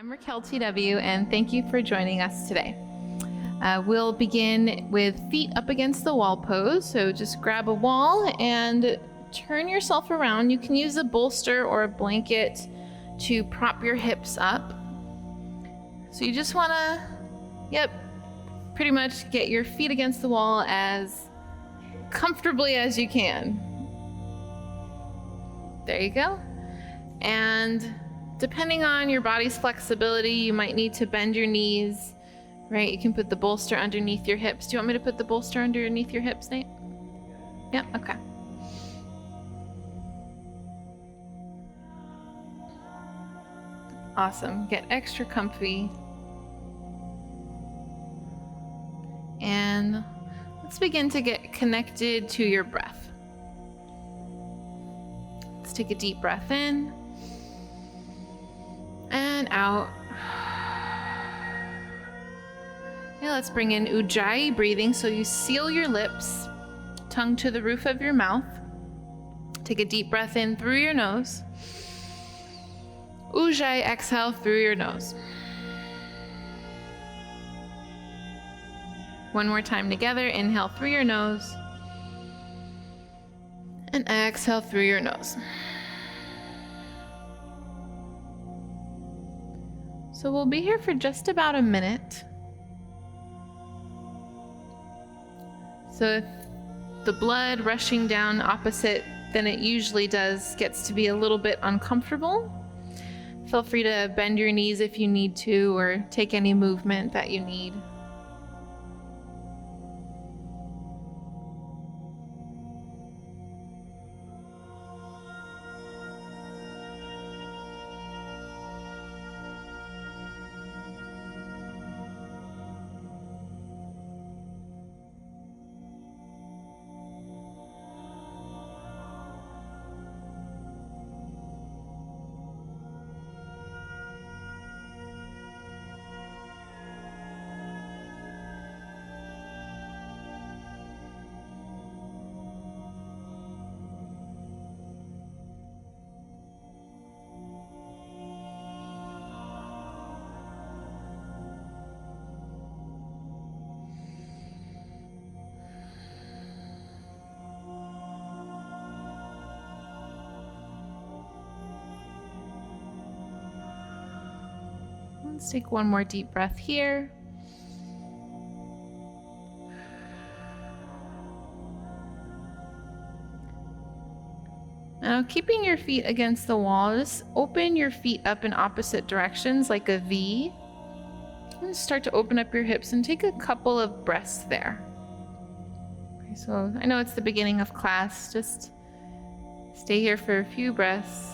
I'm Racquel TW, and thank you for joining us today. We'll begin with feet up against the wall pose. So just grab a wall and turn yourself around. You can use a bolster or a blanket to prop your hips up. So you just want to, pretty much get your feet against the wall as comfortably as you can. There you go. And depending on your body's flexibility, you might need to bend your knees, right? You can put the bolster underneath your hips. Do you want me to put the bolster underneath your hips, Nate? Yep, okay. Awesome, get extra comfy. And let's begin to get connected to your breath. Let's take a deep breath in. And out. Now let's bring in Ujjayi breathing. So you seal your lips, tongue to the roof of your mouth. Take a deep breath in through your nose. Ujjayi, exhale through your nose. One more time together. Inhale through your nose. And exhale through your nose. So we'll be here for just about a minute. So if the blood rushing down opposite than it usually does gets to be a little bit uncomfortable, feel free to bend your knees if you need to, or take any movement that you need. Let's take one more deep breath here. Now, keeping your feet against the wall, just open your feet up in opposite directions like a V. And start to open up your hips and take a couple of breaths there. Okay, so I know it's the beginning of class, just stay here for a few breaths.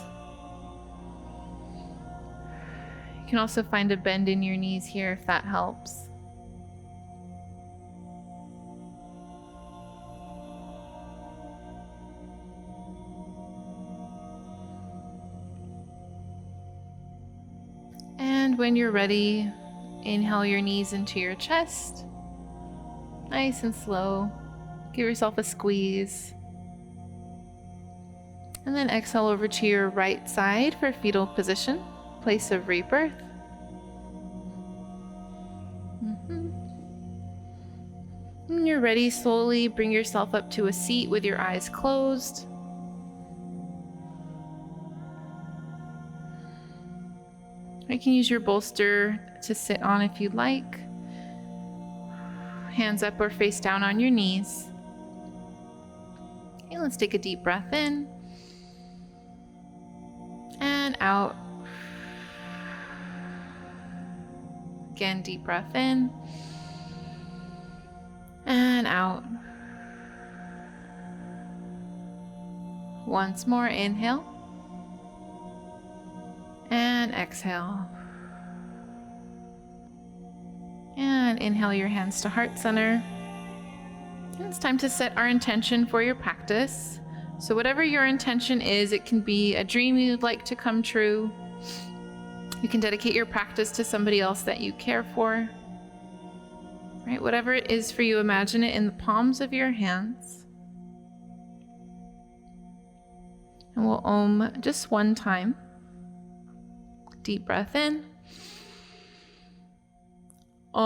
You can also find a bend in your knees here if that helps. And when you're ready, inhale your knees into your chest. Nice and slow. Give yourself a squeeze. And then exhale over to your right side for fetal position. Place of rebirth. When you're ready, slowly bring yourself up to a seat with your eyes closed. You can use your bolster to sit on if you'd like. Hands up or face down on your knees. Okay, let's take a deep breath in and out. Again, deep breath in and out. Once more, inhale and exhale. And inhale your hands to heart center. And it's time to set our intention for your practice. So whatever your intention is, it can be a dream you'd like to come true. You can dedicate your practice to somebody else that you care for. Right? Whatever it is for you, imagine it in the palms of your hands. And we'll Om just one time. Deep breath in And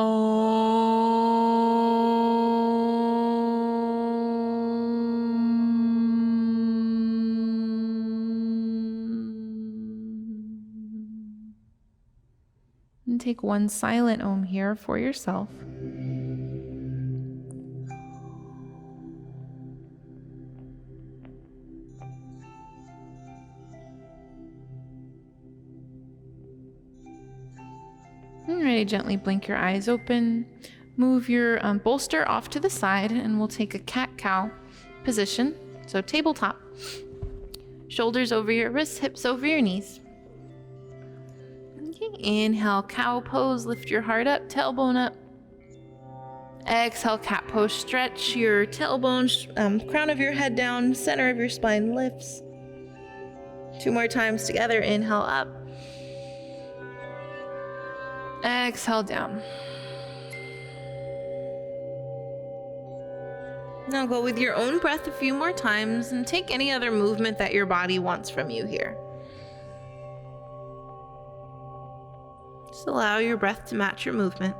take one silent Om here for yourself. And ready, gently blink your eyes open. Move your bolster off to the side and we'll take a cat-cow position. So tabletop. Shoulders over your wrists, hips over your knees. Okay, inhale, cow pose, lift your heart up, tailbone up. Exhale, cat pose, stretch your tailbone, crown of your head down, center of your spine lifts. 2 more times together, inhale up. Exhale down. Now go with your own breath a few more times and take any other movement that your body wants from you here. Just allow your breath to match your movement.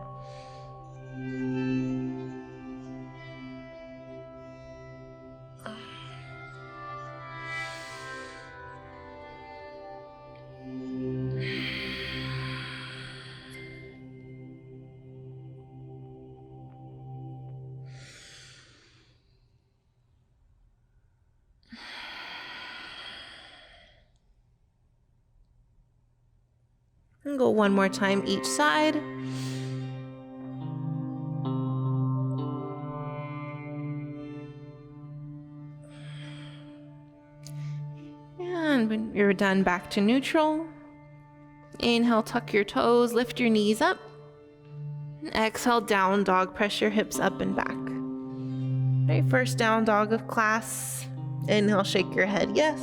And go one more time each side. And when you're done, back to neutral. Inhale, tuck your toes, lift your knees up. And exhale, down dog, press your hips up and back. Okay, first down dog of class. Inhale, shake your head, yes.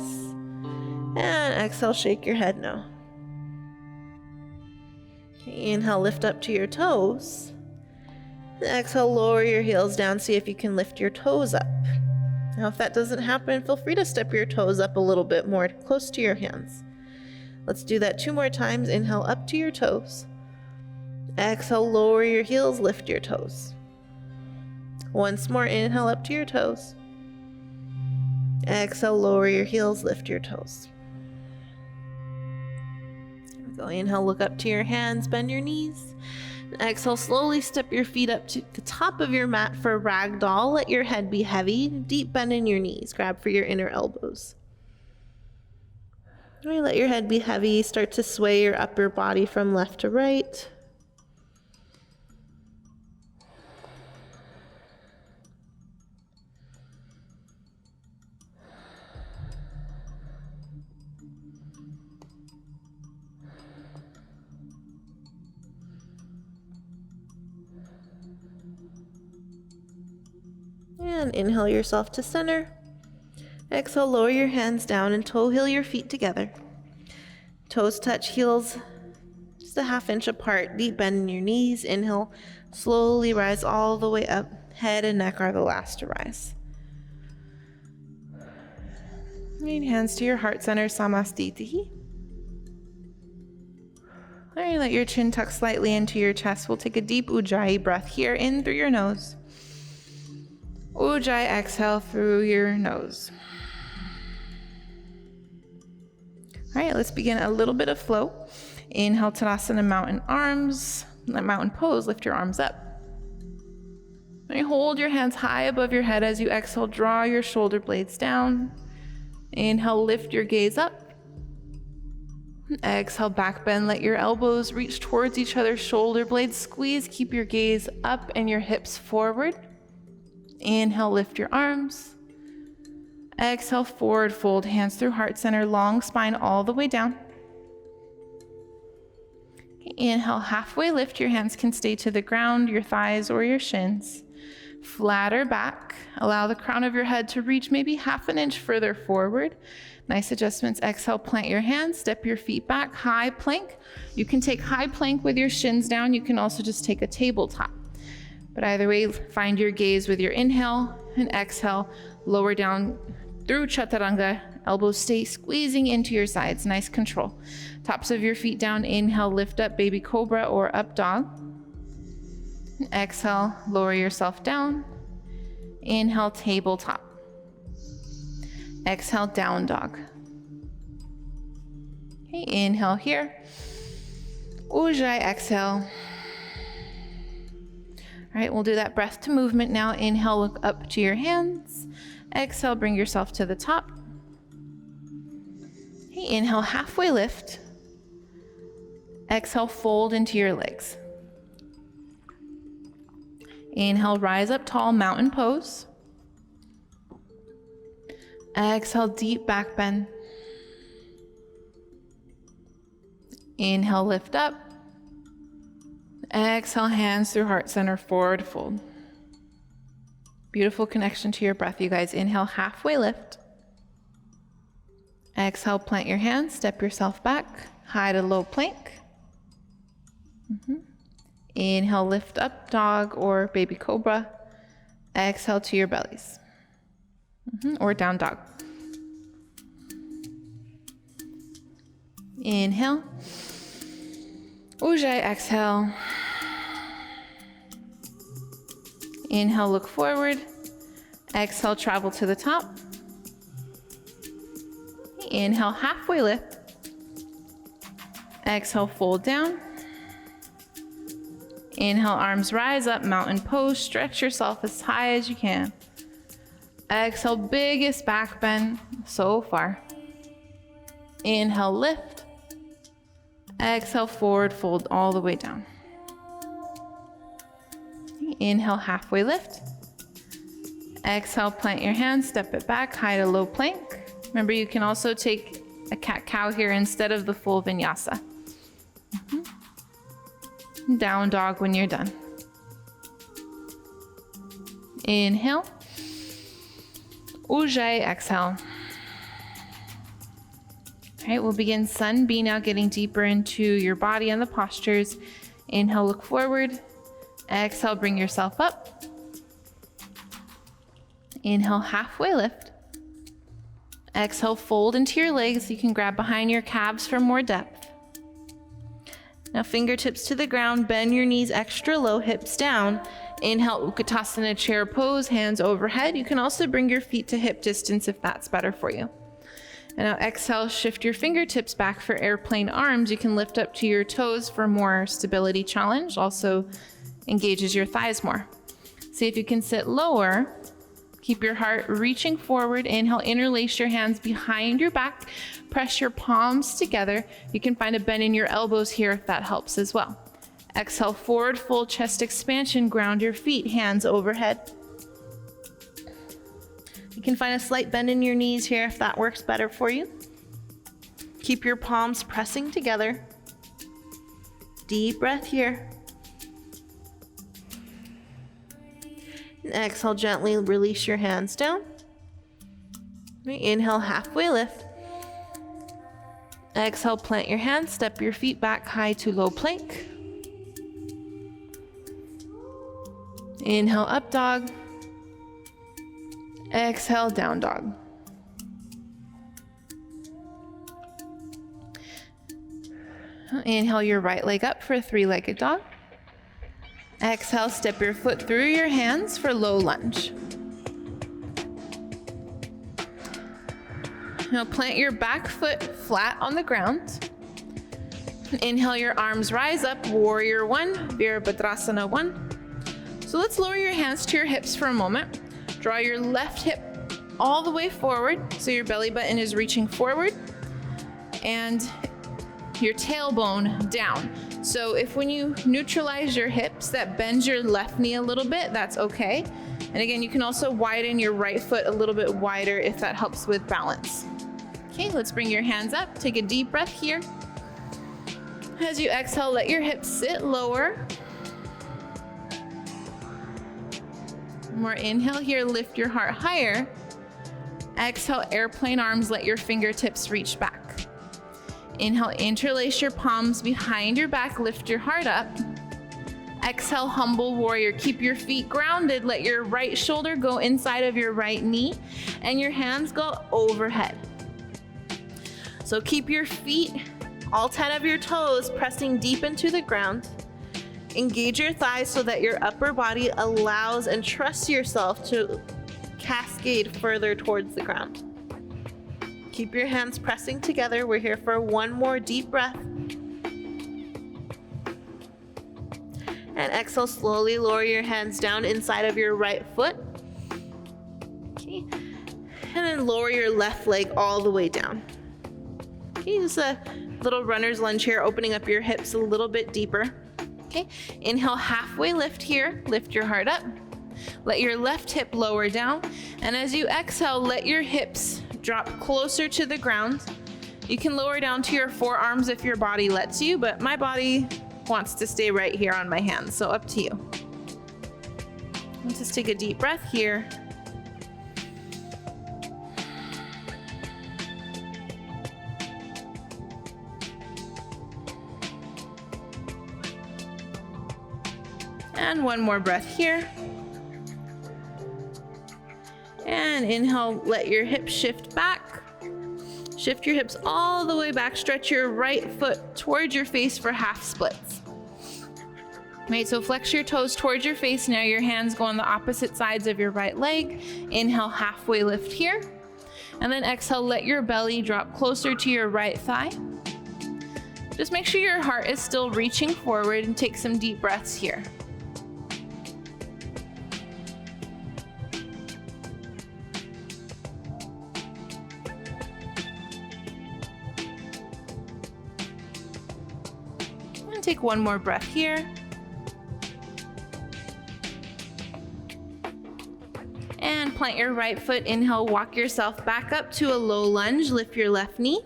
And exhale, shake your head, no. Okay, inhale, lift up to your toes. And exhale, lower your heels down, see if you can lift your toes up. Now, if that doesn't happen, feel free to step your toes up a little bit more, close to your hands. Let's do that 2 more times. Inhale, up to your toes. Exhale, lower your heels, lift your toes. Once more, inhale, up to your toes. Exhale, lower your heels, lift your toes. There we go. Inhale, look up to your hands, bend your knees. Exhale, slowly step your feet up to the top of your mat for ragdoll. Let your head be heavy. Deep bend in your knees. Grab for your inner elbows. Let your head be heavy. Start to sway your upper body from left to right. And inhale yourself to center. Exhale, lower your hands down and toe heel your feet together. Toes touch heels just a ½ inch apart. Deep bend in your knees. Inhale, slowly rise all the way up. Head and neck are the last to rise. Bring hands to your heart center, Samastitihi. All right, let your chin tuck slightly into your chest. We'll take a deep Ujjayi breath here, in through your nose. Ujjayi, exhale through your nose. All right, let's begin a little bit of flow. Inhale, Tadasana, mountain arms. Mountain pose, lift your arms up. All right, hold your hands high above your head as you exhale, draw your shoulder blades down. Inhale, lift your gaze up. Exhale, back bend, let your elbows reach towards each other, shoulder blades squeeze, keep your gaze up and your hips forward. Inhale, lift your arms. Exhale, forward fold, hands through heart center, long spine all the way down. Okay, inhale, halfway lift, your hands can stay to the ground, your thighs or your shins. Flatter back, allow the crown of your head to reach maybe ½ inch further forward. Nice adjustments. Exhale, plant your hands, step your feet back, high plank. You can take high plank with your shins down. You can also just take a tabletop. But either way, find your gaze with your inhale and exhale. Lower down through Chaturanga. Elbows stay squeezing into your sides. Nice control. Tops of your feet down. Inhale, lift up, baby cobra or up dog. Exhale, lower yourself down. Inhale, tabletop. Exhale, down dog. Okay, inhale here. Ujjayi, exhale. All right, we'll do that breath to movement now. Inhale, look up to your hands. Exhale, bring yourself to the top. Okay, inhale, halfway lift. Exhale, fold into your legs. Inhale, rise up tall, mountain pose. Exhale, deep back bend. Inhale, lift up. Exhale, hands through heart center, forward fold. Beautiful connection to your breath, you guys. Inhale, halfway lift. Exhale, plant your hands, step yourself back, high to low plank. Inhale, lift up, dog or baby cobra. Exhale to your bellies. Or down dog. Inhale. Ujjayi, exhale. Inhale, look forward. Exhale, travel to the top. Inhale, halfway lift. Exhale, fold down. Inhale, arms rise up, mountain pose. Stretch yourself as high as you can. Exhale, biggest back bend so far. Inhale, lift. Exhale, forward fold all the way down. Inhale, halfway lift. Exhale, plant your hands, step it back, high to low plank. Remember, you can also take a cat-cow here instead of the full vinyasa. Down dog when you're done. Inhale. Ujjayi, exhale. All right, we'll begin sun B now, getting deeper into your body and the postures. Inhale, look forward. Exhale, bring yourself up. Inhale, halfway lift. Exhale, fold into your legs. You can grab behind your calves for more depth. Now fingertips to the ground, bend your knees extra low, hips down. Inhale, Utkatasana chair pose, hands overhead. You can also bring your feet to hip distance if that's better for you. And now exhale, shift your fingertips back for airplane arms. You can lift up to your toes for more stability challenge. Also engages your thighs more. See if you can sit lower. Keep your heart reaching forward. Inhale, interlace your hands behind your back. Press your palms together. You can find a bend in your elbows here if that helps as well. Exhale, forward fold, chest expansion. Ground your feet, hands overhead. You can find a slight bend in your knees here if that works better for you. Keep your palms pressing together. Deep breath here. And exhale, gently release your hands down. Inhale, halfway lift. Exhale, plant your hands, step your feet back, high to low plank. Inhale, up dog. Exhale, down dog. Inhale your right leg up for a three-legged dog. Exhale, step your foot through your hands for low lunge. Now plant your back foot flat on the ground. Inhale, your arms rise up, warrior one, Virabhadrasana 1. So let's lower your hands to your hips for a moment. Draw your left hip all the way forward, so your belly button is reaching forward, and your tailbone down. So if when you neutralize your hips, that bends your left knee a little bit, that's okay. And again, you can also widen your right foot a little bit wider if that helps with balance. Okay, let's bring your hands up. Take a deep breath here. As you exhale, let your hips sit lower. More inhale here, lift your heart higher. Exhale, airplane arms, let your fingertips reach back. Inhale, interlace your palms behind your back, lift your heart up. Exhale, humble warrior. Keep your feet grounded. Let your right shoulder go inside of your right knee and your hands go overhead. So keep your feet, all 10 of your toes, pressing deep into the ground. Engage your thighs so that your upper body allows and trusts yourself to cascade further towards the ground. Keep your hands pressing together. We're here for one more deep breath. And exhale, slowly lower your hands down inside of your right foot. Okay. And then lower your left leg all the way down. Okay, just a little runner's lunge here, opening up your hips a little bit deeper. Okay, inhale, halfway lift here. Lift your heart up. Let your left hip lower down. And as you exhale, let your hips drop closer to the ground. You can lower down to your forearms if your body lets you, but my body wants to stay right here on my hands, so up to you. Let's just take a deep breath here. And one more breath here. And inhale, let your hips shift back. Shift your hips all the way back. Stretch your right foot towards your face for half splits. Right, so flex your toes towards your face. Now your hands go on the opposite sides of your right leg. Inhale, halfway lift here. And then exhale, let your belly drop closer to your right thigh. Just make sure your heart is still reaching forward and take some deep breaths here. And take one more breath here. And plant your right foot. Inhale, walk yourself back up to a low lunge. Lift your left knee.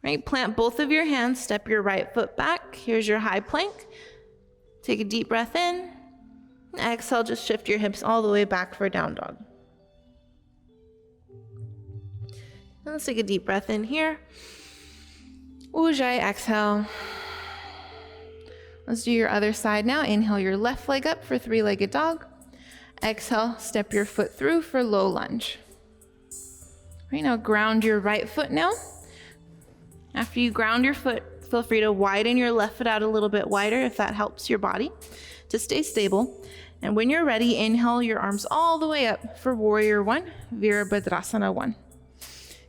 Right, plant both of your hands. Step your right foot back. Here's your high plank. Take a deep breath in. Exhale, just shift your hips all the way back for down dog. And let's take a deep breath in here. Ujjayi, exhale. Let's do your other side now. Inhale your left leg up for three-legged dog. Exhale, step your foot through for low lunge. Right, now ground your right foot now. After you ground your foot, feel free to widen your left foot out a little bit wider if that helps your body to stay stable. And when you're ready, inhale your arms all the way up for Warrior One, Virabhadrasana 1.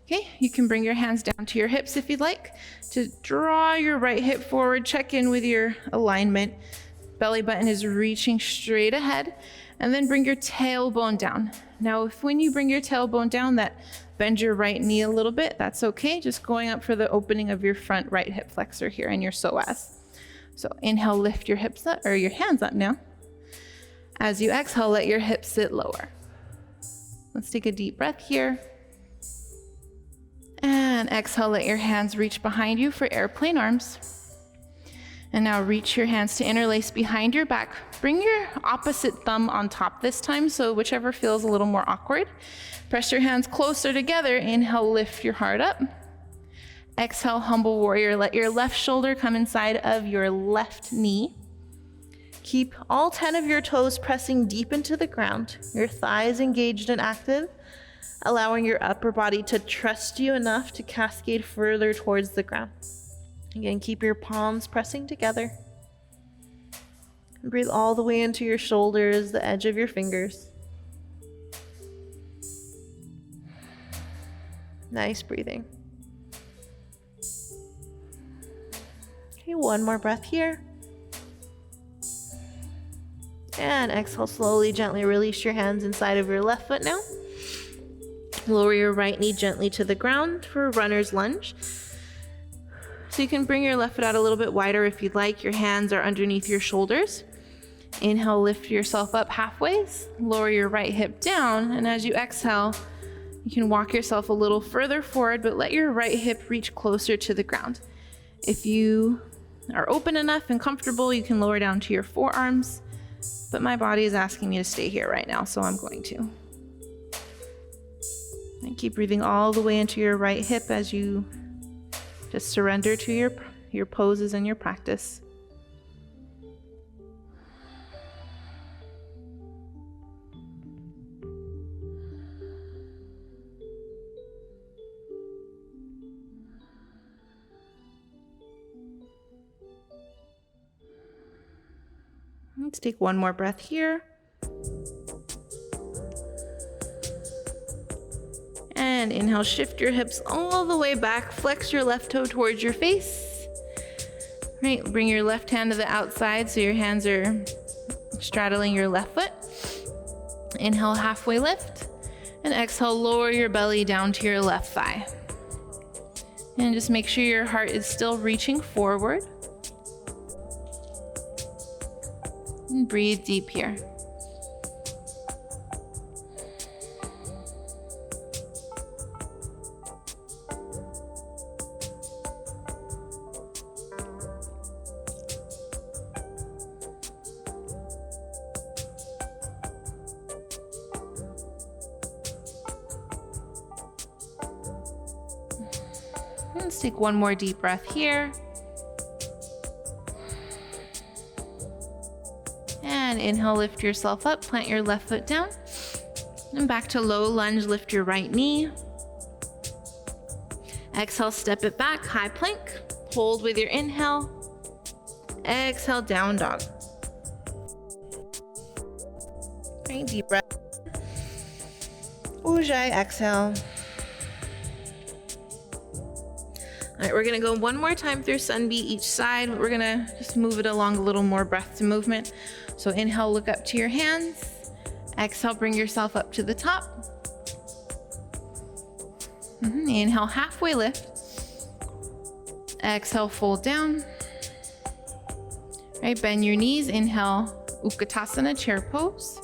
Okay, you can bring your hands down to your hips if you'd like to draw your right hip forward. Check in with your alignment. Belly button is reaching straight ahead. And then bring your tailbone down. Now, if when you bring your tailbone down, that bend your right knee a little bit, that's okay. Just going up for the opening of your front right hip flexor here and your psoas. So inhale, lift your hips up, or your hands up now. As you exhale, let your hips sit lower. Let's take a deep breath here. And exhale, let your hands reach behind you for airplane arms. And now reach your hands to interlace behind your back. Bring your opposite thumb on top this time, so whichever feels a little more awkward. Press your hands closer together. Inhale, lift your heart up. Exhale, humble warrior. Let your left shoulder come inside of your left knee. Keep all 10 of your toes pressing deep into the ground. Your thighs engaged and active, allowing your upper body to trust you enough to cascade further towards the ground. Again, keep your palms pressing together. And breathe all the way into your shoulders, the edge of your fingers. Nice breathing. Okay, one more breath here. And exhale, slowly, gently release your hands inside of your left foot now. Lower your right knee gently to the ground for runner's lunge. So you can bring your left foot out a little bit wider if you'd like. Your hands are underneath your shoulders. Inhale, lift yourself up halfway. Lower your right hip down. And as you exhale, you can walk yourself a little further forward, but let your right hip reach closer to the ground. If you are open enough and comfortable, you can lower down to your forearms. But my body is asking me to stay here right now, so I'm going to. And keep breathing all the way into your right hip as you just surrender to your poses and your practice. Let's take one more breath here. And inhale, shift your hips all the way back. Flex your left toe towards your face. Right, bring your left hand to the outside so your hands are straddling your left foot. Inhale, halfway lift. And exhale, lower your belly down to your left thigh. And just make sure your heart is still reaching forward. And breathe deep here. Let's take one more deep breath here. And inhale, lift yourself up, plant your left foot down. And back to low lunge, lift your right knee. Exhale, step it back, high plank. Hold with your inhale. Exhale, down dog. Right, deep breath. Ujjayi, exhale. All right, we're gonna go one more time through sun B each side. We're gonna just move it along a little more breath to movement. So inhale, look up to your hands. Exhale, bring yourself up to the top. Inhale, halfway lift. Exhale, fold down. Right, bend your knees. Inhale, Utkatasana, chair pose.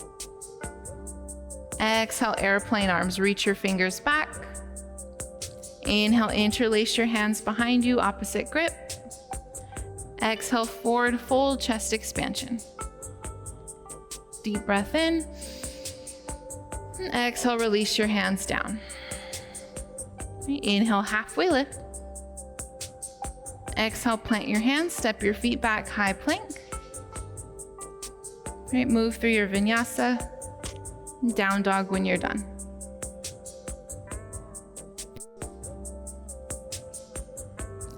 Exhale, airplane arms. Reach your fingers back. Inhale, interlace your hands behind you, opposite grip. Exhale, forward fold, chest expansion. Deep breath in. And exhale, release your hands down. Inhale, halfway lift. Exhale, plant your hands, step your feet back, high plank. Right, move through your vinyasa. Down dog when you're done.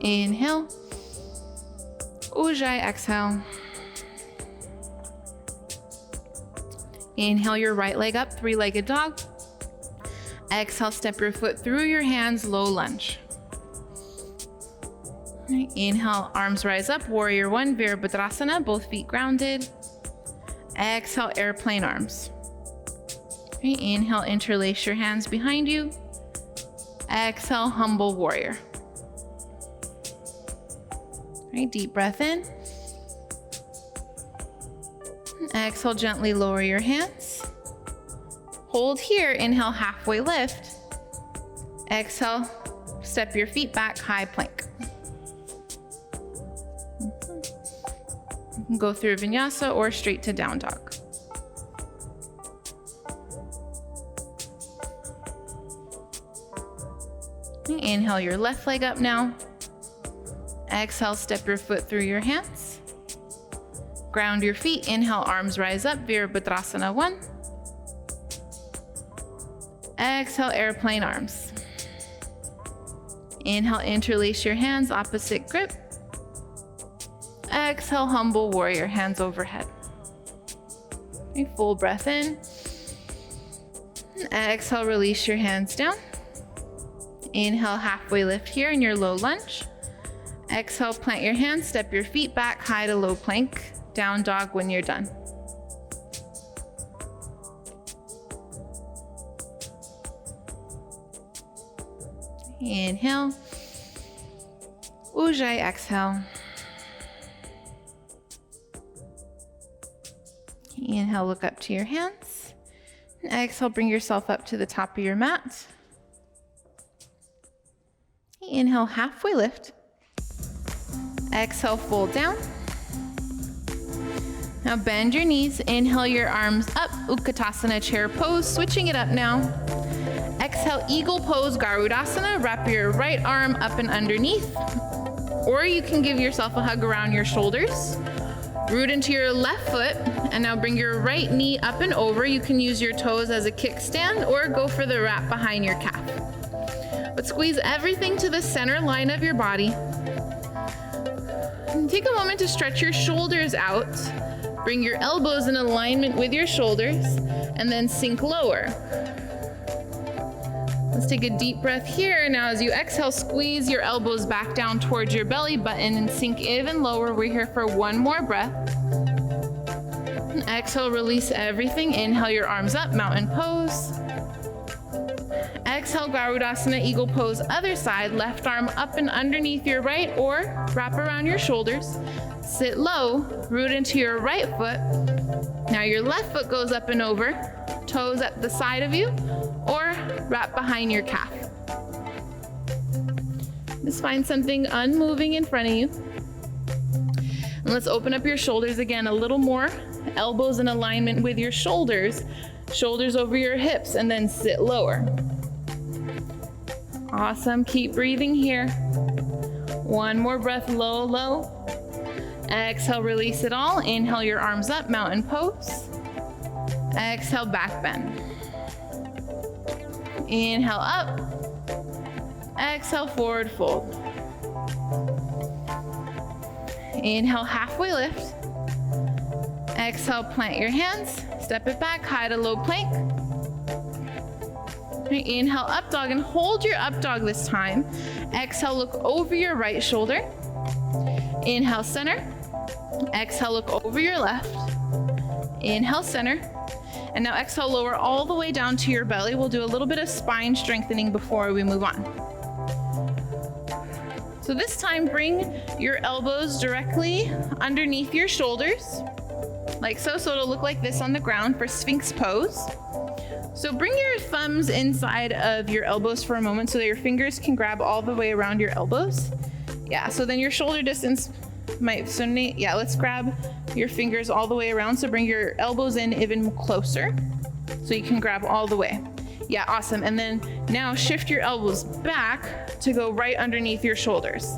Inhale. Ujjayi, exhale. Inhale your right leg up, three-legged dog. Exhale, step your foot through your hands, low lunge. Right, inhale, arms rise up, warrior one, Virabhadrasana, both feet grounded. Exhale, airplane arms. Right, inhale, interlace your hands behind you. Exhale, humble warrior. Right, deep breath in. Exhale, gently lower your hands. Hold here, inhale, halfway lift. Exhale, step your feet back, high plank. You can go through vinyasa or straight to down dog. Inhale your left leg up now. Exhale, step your foot through your hands. Ground your feet. Inhale, arms rise up, Virabhadrasana 1. Exhale, airplane arms. Inhale, interlace your hands, opposite grip. Exhale, humble warrior, hands overhead. Okay, full breath in. Exhale, release your hands down. Inhale, halfway lift here in your low lunge. Exhale, plant your hands, step your feet back, high to low plank, down dog when you're done. Inhale. Ujjayi, exhale. Inhale, look up to your hands. And exhale, bring yourself up to the top of your mat. Inhale, halfway lift. Exhale, fold down. Now bend your knees. Inhale your arms up, Utkatasana, chair pose. Switching it up now. Exhale, eagle pose, Garudasana. Wrap your right arm up and underneath. Or you can give yourself a hug around your shoulders. Root into your left foot, and now bring your right knee up and over. You can use your toes as a kickstand or go for the wrap behind your calf. But squeeze everything to the center line of your body. And take a moment to stretch your shoulders out. Bring your elbows in alignment with your shoulders and then sink lower. Let's take a deep breath here. Now as you exhale, squeeze your elbows back down towards your belly button and sink even lower. We're here for one more breath. And exhale, release everything. Inhale your arms up, mountain pose. Exhale, Garudasana, eagle pose, other side. Left arm up and underneath your right or wrap around your shoulders. Sit low, root into your right foot. Now your left foot goes up and over, toes at the side of you, or wrap behind your calf. Just find something unmoving in front of you. And let's open up your shoulders again a little more. Elbows in alignment with your shoulders, shoulders over your hips, and then sit lower. Awesome, keep breathing here. One more breath, low, low. Exhale, release it all. Inhale your arms up, mountain pose. Exhale, back bend. Inhale up. Exhale, forward fold. Inhale, halfway lift. Exhale, plant your hands. Step it back, high to low plank. Inhale, up dog, and hold your up dog this time. Exhale, look over your right shoulder. Inhale, center. Exhale, look over your left. Inhale, center. And now exhale, lower all the way down to your belly. We'll do a little bit of spine strengthening before we move on. So this time, bring your elbows directly underneath your shoulders, like so. So it'll look like this on the ground for Sphinx pose. So bring your thumbs inside of your elbows for a moment so that your fingers can grab all the way around your elbows. Yeah, so then your shoulder distance might, let's grab your fingers all the way around. So bring your elbows in even closer so you can grab all the way. Yeah, awesome. And then now shift your elbows back to go right underneath your shoulders.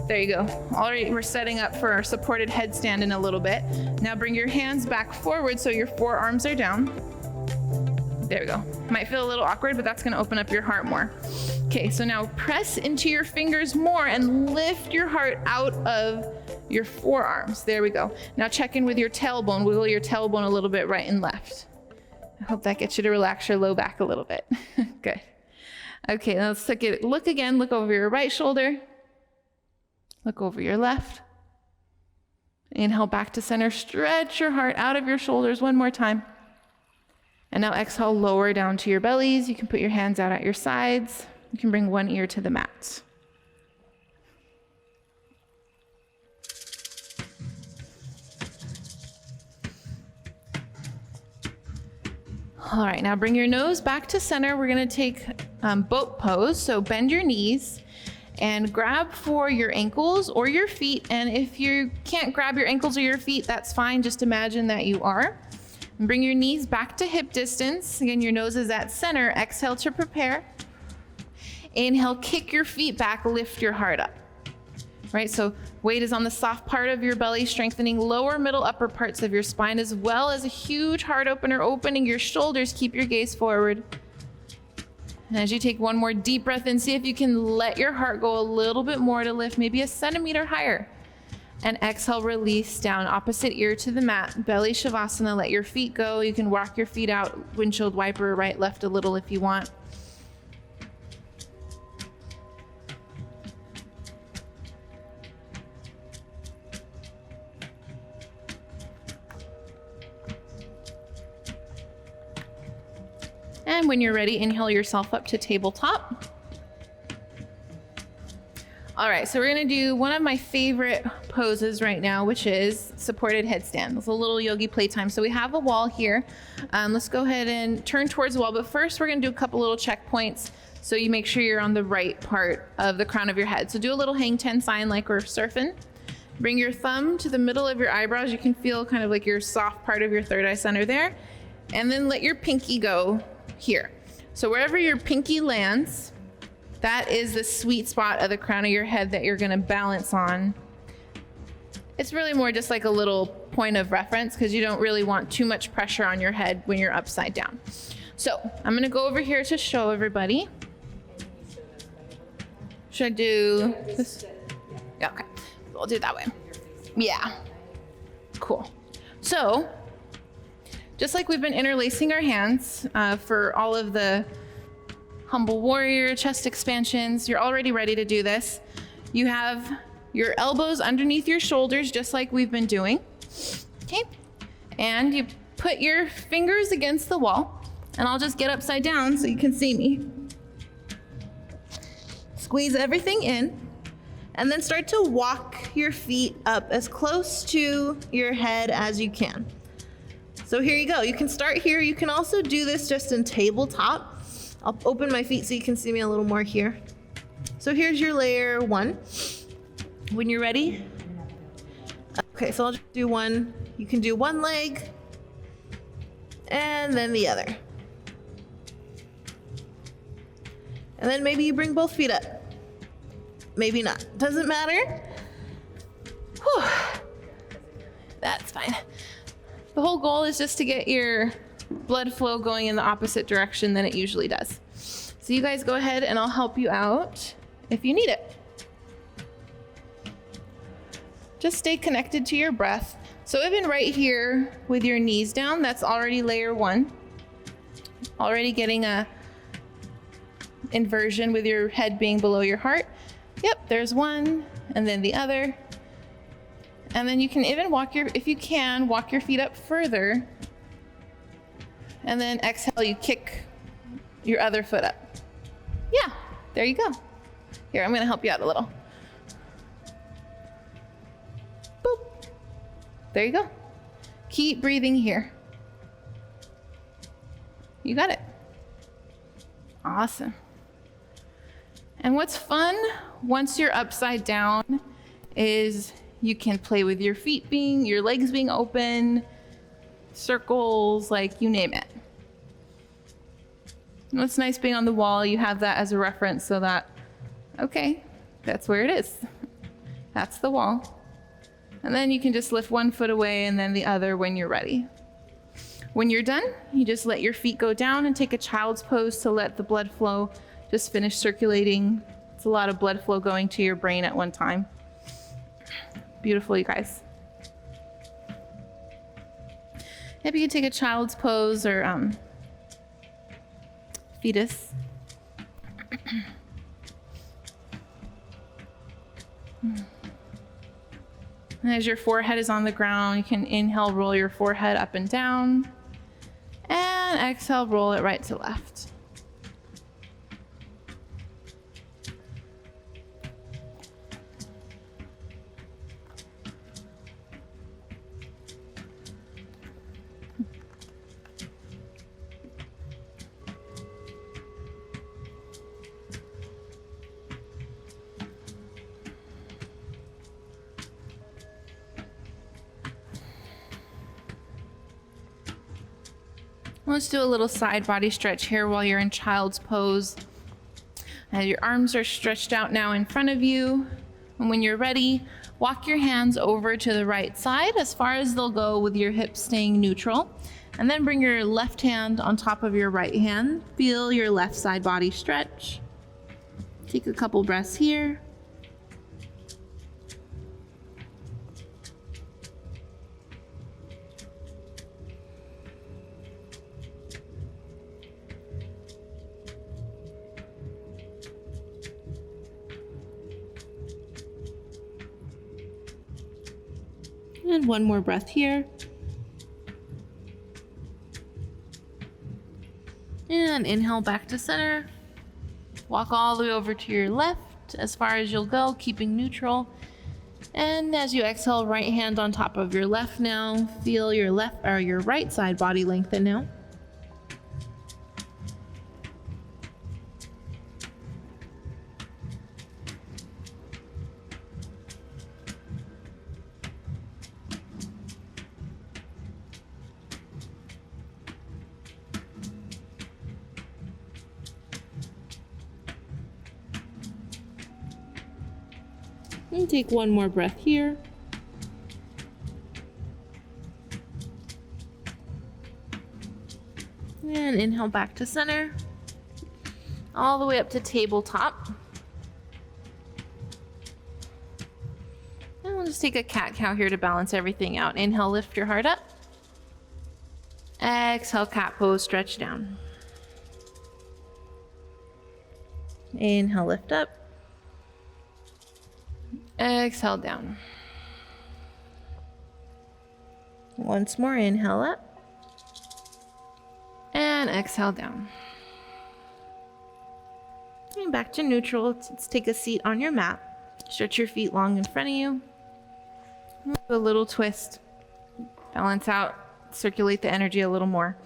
There you go. Already we're setting up for our supported headstand in a little bit. Now bring your hands back forward so your forearms are down. There we go. Might feel a little awkward, but that's gonna open up your heart more. Okay, so now press into your fingers more and lift your heart out of your forearms. There we go. Now check in with your tailbone. Wiggle your tailbone a little bit right and left. I hope that gets you to relax your low back a little bit. Good. Okay, now let's take it. Look again, look over your right shoulder. Look over your left. Inhale back to center. Stretch your heart out of your shoulders one more time. And now exhale, lower down to your bellies. You can put your hands out at your sides. You can bring one ear to the mat. All right, now bring your nose back to center. We're gonna take boat pose. So bend your knees and grab for your ankles or your feet. And if you can't grab your ankles or your feet, that's fine. Just imagine that you are. And bring your knees back to hip distance. Again, your nose is at center. Exhale to prepare. Inhale, kick your feet back, lift your heart up. Right, so weight is on the soft part of your belly, strengthening lower, middle, upper parts of your spine, as well as a huge heart opener, opening your shoulders. Keep your gaze forward. And as you take one more deep breath in, see if you can let your heart go a little bit more to lift, maybe a centimeter higher. And exhale, release down, opposite ear to the mat, belly shavasana. Let your feet go. You can walk your feet out, windshield wiper, right, left a little if you want. And when you're ready, inhale yourself up to tabletop. All right, so we're gonna do one of my favorite poses right now, which is supported headstand. It's a little yogi playtime. So we have a wall here. Let's go ahead and turn towards the wall, but first we're gonna do a couple little checkpoints so you make sure you're on the right part of the crown of your head. So do a little hang 10 sign like we're surfing. Bring your thumb to the middle of your eyebrows. You can feel kind of like your soft part of your third eye center there. And then let your pinky go here. So wherever your pinky lands, that is the sweet spot of the crown of your head that you're gonna balance on. It's really more just like a little point of reference because you don't really want too much pressure on your head when you're upside down. So I'm gonna go over here to show everybody. Should I do this? Yeah, okay, we'll do it that way. Yeah, cool. So, just like we've been interlacing our hands for all of the humble warrior chest expansions, you're already ready to do this. You have your elbows underneath your shoulders, just like we've been doing. Okay, and you put your fingers against the wall, and I'll just get upside down so you can see me. Squeeze everything in, and then start to walk your feet up as close to your head as you can. So here you go. You can start here. You can also do this just in tabletop. I'll open my feet so you can see me a little more here. So here's your layer 1. When you're ready. Okay, so I'll just do one. You can do one leg and then the other. And then maybe you bring both feet up. Maybe not. Doesn't matter. Whew. That's fine. The whole goal is just to get your blood flow going in the opposite direction than it usually does. So you guys go ahead and I'll help you out if you need it. Just stay connected to your breath. So even right here with your knees down, that's already layer 1. Already getting a inversion with your head being below your heart. Yep, there's one, and then the other. And then you can even if you can, walk your feet up further. And then exhale, you kick your other foot up. Yeah, there you go. Here, I'm gonna help you out a little. Boop. There you go. Keep breathing here. You got it. Awesome. And what's fun once you're upside down is you can play with your feet your legs being open, circles, like you name it. And what's nice being on the wall, you have that as a reference so that, okay, that's where it is. That's the wall. And then you can just lift one foot away and then the other when you're ready. When you're done, you just let your feet go down and take a child's pose to let the blood flow just finish circulating. It's a lot of blood flow going to your brain at one time. Beautiful, you guys. Maybe you can take a child's pose or fetus. And as your forehead is on the ground, you can inhale, roll your forehead up and down, and exhale, roll it right to left. Let's do a little side body stretch here while you're in child's pose. And your arms are stretched out now in front of you. And when you're ready, walk your hands over to the right side as far as they'll go with your hips staying neutral. And then bring your left hand on top of your right hand. Feel your left side body stretch. Take a couple breaths here. And one more breath here. And inhale back to center. Walk all the way over to your left as far as you'll go, keeping neutral. And as you exhale, right hand on top of your left now. Feel your left or your right side body lengthen now. And take one more breath here. And inhale back to center. All the way up to tabletop. And we'll just take a cat-cow here to balance everything out. Inhale, lift your heart up. Exhale, cat pose, stretch down. Inhale, lift up. Exhale, down. Once more, inhale up. And exhale, down. And back to neutral. Let's take a seat on your mat. Stretch your feet long in front of you. Do a little twist. Balance out. Circulate the energy a little more.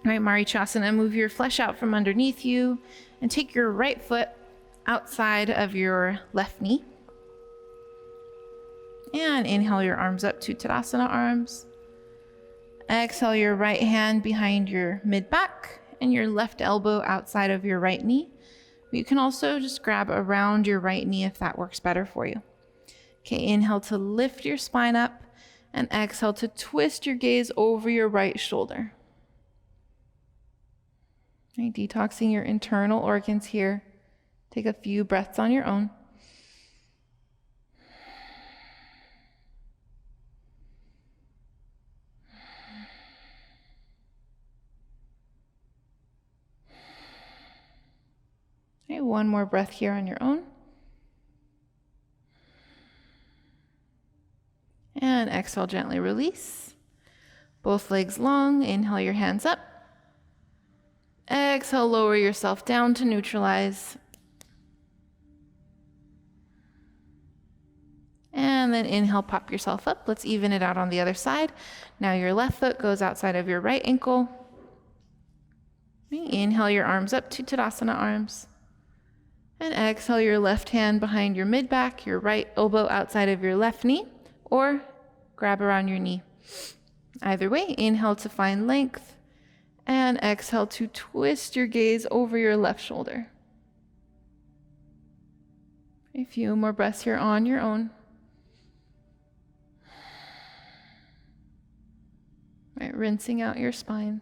All right, Marichasana, move your flesh out from underneath you and take your right foot outside of your left knee. And inhale your arms up to Tadasana arms. Exhale your right hand behind your mid-back and your left elbow outside of your right knee. You can also just grab around your right knee if that works better for you. Okay, inhale to lift your spine up and exhale to twist your gaze over your right shoulder. Okay, detoxing your internal organs here. Take a few breaths on your own. Okay, one more breath here on your own. And exhale, gently release. Both legs long. Inhale your hands up. Exhale, lower yourself down to neutralize. And then inhale, pop yourself up. Let's even it out on the other side. Now your left foot goes outside of your right ankle. Inhale your arms up to Tadasana arms. And exhale your left hand behind your mid-back, your right elbow outside of your left knee, or grab around your knee. Either way, inhale to find length, and exhale to twist your gaze over your left shoulder. A few more breaths here on your own. Right, rinsing out your spine.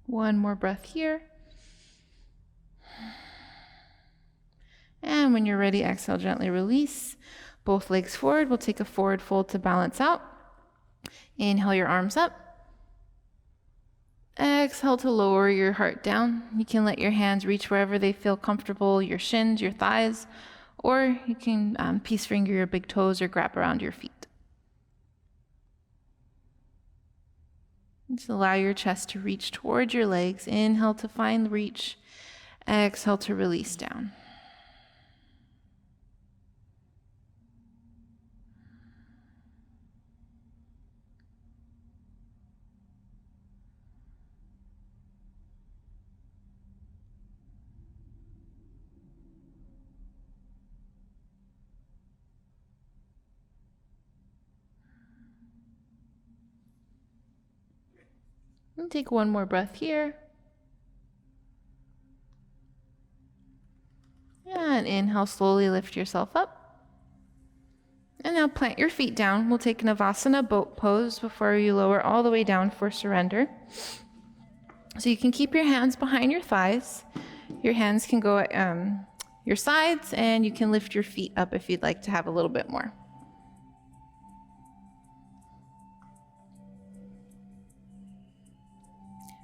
One more breath here. And when you're ready, exhale, gently release. Both legs forward. We'll take a forward fold to balance out. Inhale your arms up. Exhale to lower your heart down. You can let your hands reach wherever they feel comfortable, your shins, your thighs, or you can peace finger your big toes or grab around your feet. Just allow your chest to reach towards your legs. Inhale to find reach. Exhale to release down. And take one more breath here. And inhale, slowly lift yourself up. And now plant your feet down. We'll take Navasana boat pose before you lower all the way down for surrender. So you can keep your hands behind your thighs. Your hands can go at your sides, and you can lift your feet up if you'd like to have a little bit more.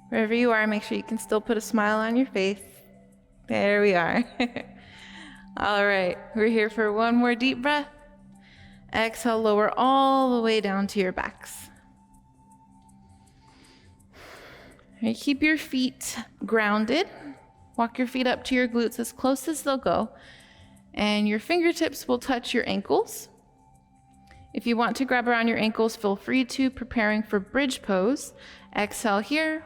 Wherever you are, make sure you can still put a smile on your face. There we are. All right, we're here for one more deep breath. Exhale, lower all the way down to your backs. All right, keep your feet grounded. Walk your feet up to your glutes as close as they'll go. And your fingertips will touch your ankles. If you want to grab around your ankles, feel free to, preparing for bridge pose. Exhale here.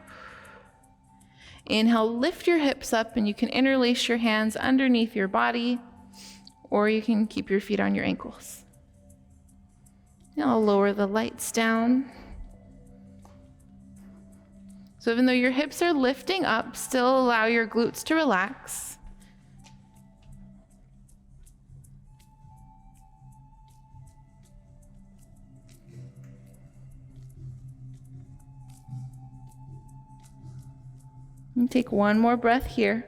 Inhale, lift your hips up, and you can interlace your hands underneath your body, or you can keep your feet on your ankles. Now I'll lower the lights down. So even though your hips are lifting up, still allow your glutes to relax. And take one more breath here.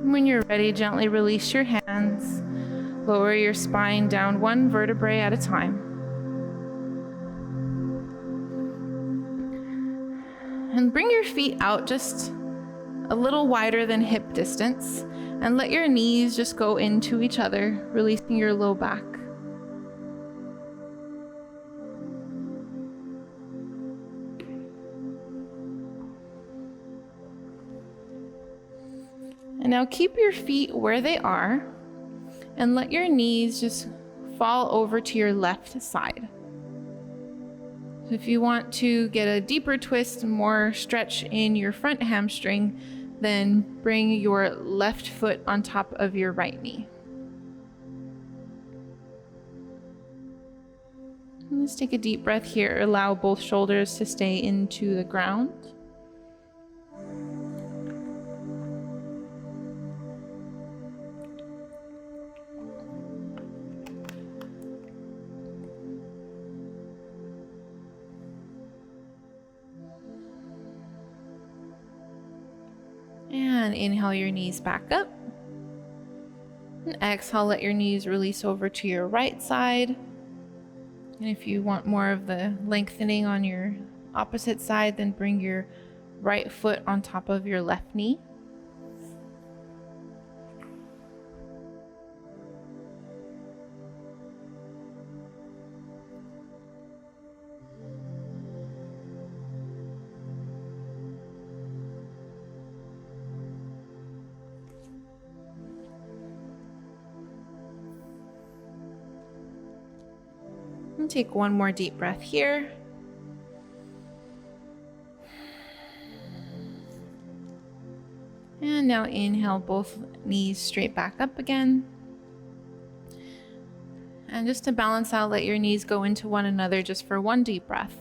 When you're ready, gently release your hands. Lower your spine down one vertebrae at a time. And bring your feet out just a little wider than hip distance. And let your knees just go into each other, releasing your low back. And now keep your feet where they are and let your knees just fall over to your left side. So if you want to get a deeper twist, more stretch in your front hamstring, then bring your left foot on top of your right knee. And let's take a deep breath here. Allow both shoulders to stay into the ground. And inhale your knees back up. And exhale, let your knees release over to your right side. And if you want more of the lengthening on your opposite side, then bring your right foot on top of your left knee. And take one more deep breath here. And now inhale both knees straight back up again. And just to balance out, let your knees go into one another just for one deep breath.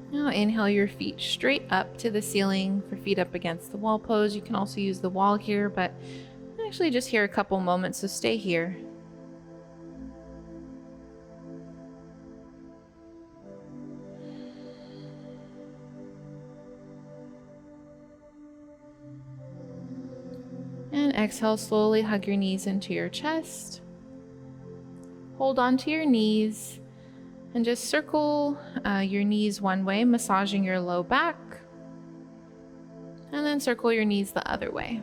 Now inhale your feet straight up to the ceiling for feet up against the wall pose. You can also use the wall here, but actually just here a couple moments, so stay here. And exhale, slowly hug your knees into your chest. Hold on to your knees and just circle your knees one way, massaging your low back. And then circle your knees the other way.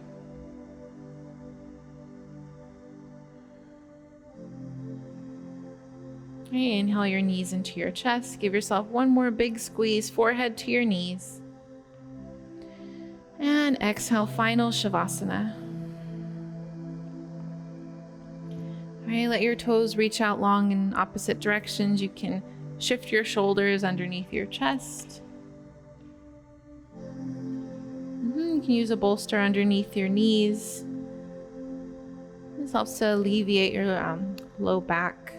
Okay, inhale your knees into your chest. Give yourself one more big squeeze, forehead to your knees. And exhale, final Shavasana. All right, let your toes reach out long in opposite directions. You can shift your shoulders underneath your chest. You can use a bolster underneath your knees. This helps to alleviate your low back.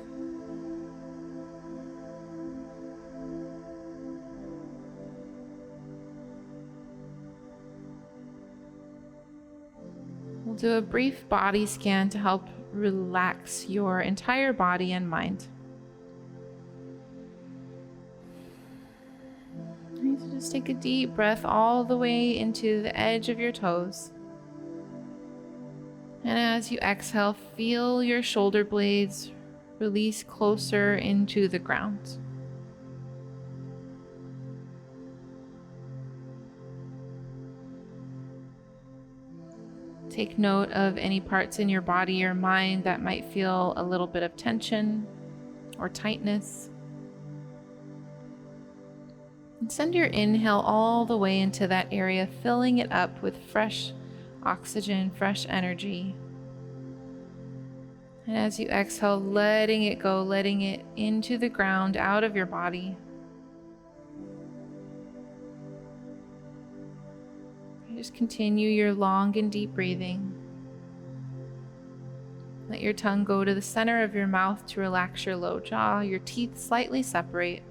We'll do a brief body scan to help relax your entire body and mind. So just take a deep breath all the way into the edge of your toes. And as you exhale, feel your shoulder blades release closer into the ground. Take note of any parts in your body or mind that might feel a little bit of tension or tightness. And send your inhale all the way into that area, filling it up with fresh oxygen, fresh energy. And as you exhale, letting it go, letting it into the ground, out of your body. Just continue your long and deep breathing. Let your tongue go to the center of your mouth to relax your low jaw. Your teeth slightly separate.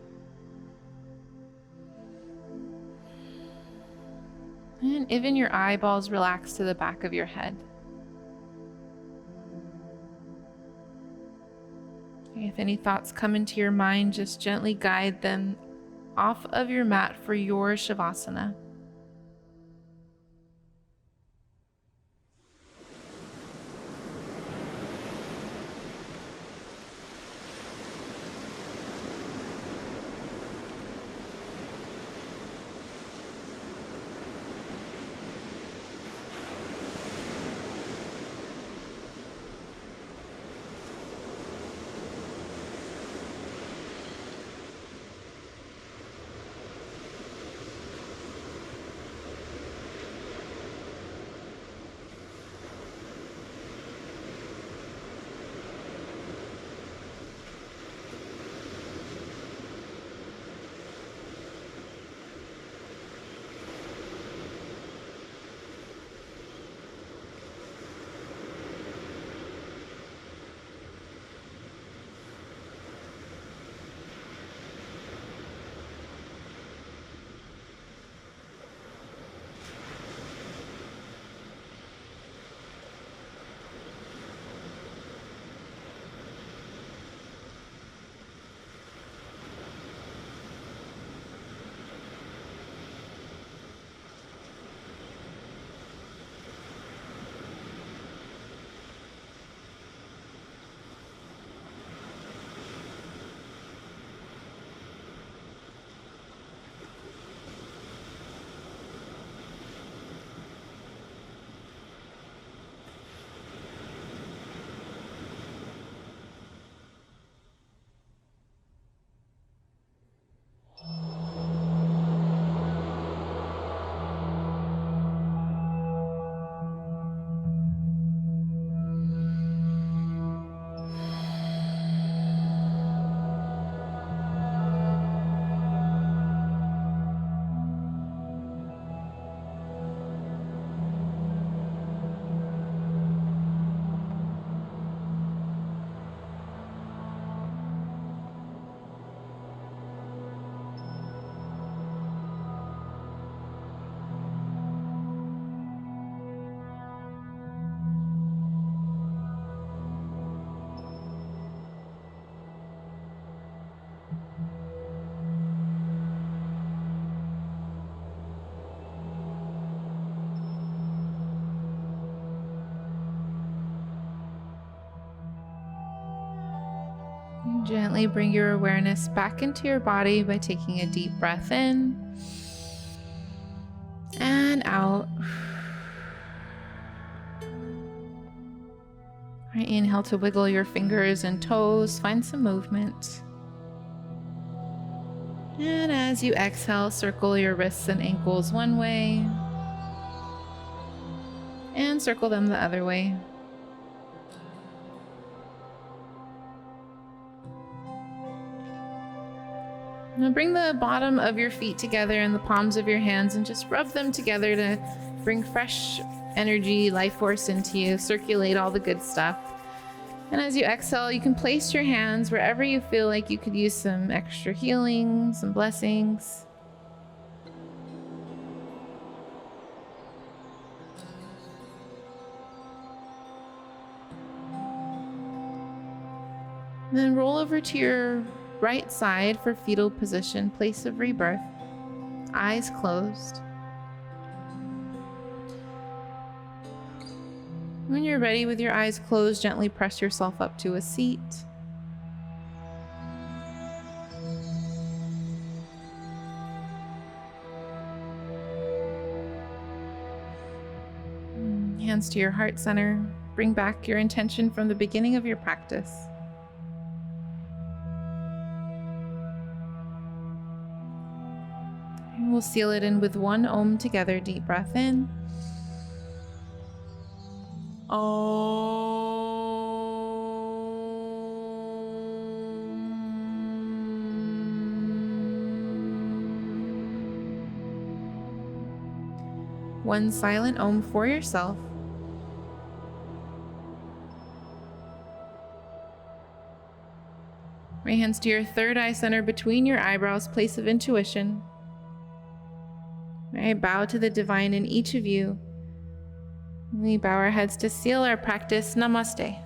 And even your eyeballs relax to the back of your head. If any thoughts come into your mind, just gently guide them off of your mat for your Shavasana. Gently bring your awareness back into your body by taking a deep breath in and out. All right, inhale to wiggle your fingers and toes, find some movement. And as you exhale, circle your wrists and ankles one way and circle them the other way. Now bring the bottom of your feet together and the palms of your hands and just rub them together to bring fresh energy, life force into you, circulate all the good stuff. And as you exhale, you can place your hands wherever you feel like you could use some extra healing, some blessings. And then roll over to your right side for fetal position, place of rebirth, eyes closed. When you're ready with your eyes closed, gently press yourself up to a seat. Hands to your heart center. Bring back your intention from the beginning of your practice. And we'll seal it in with one Om together. Deep breath in. One silent Om for yourself. Right hands to your third eye center between your eyebrows, place of intuition. Right, bow to the divine in each of you. We bow our heads to seal our practice. Namaste.